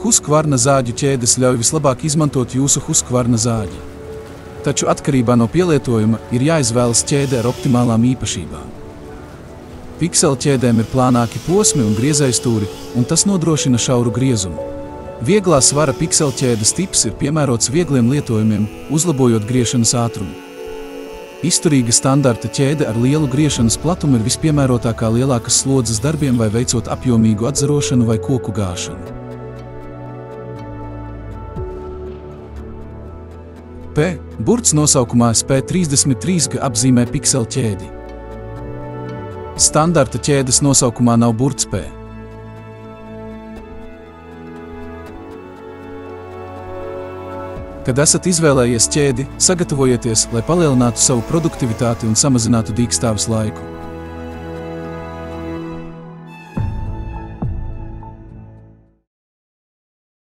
Husqvarna zāģu ķēdes ļauj vislabāk izmantot jūsu Husqvarna zāģi. Taču atkarībā no pielietojuma ir jāizvēlas ķēde ar optimālām īpašībām. Pikseli ķēdēm ir plānāki posmi un griezējstūri, un tas nodrošina šauru griezumu. Vieglā svara pikseli ķēdes tips ir piemērots viegliem lietojumiem, uzlabojot griešanas ātrumu. Izturīga standarta ķēde ar lielu griešanas platumu ir vispiemērotākā lielākas slodzes darbiem vai veicot apjomīgu atzarošanu vai koku gāšanu. P. Burts nosaukumā SP33G apzīmē pikseli ķēdi. Standarta ķēdes nosaukumā nav burts P. Kad esat izvēlējies ķēdi, sagatavojieties, lai palielinātu savu produktivitāti un samazinātu dīkstāves laiku.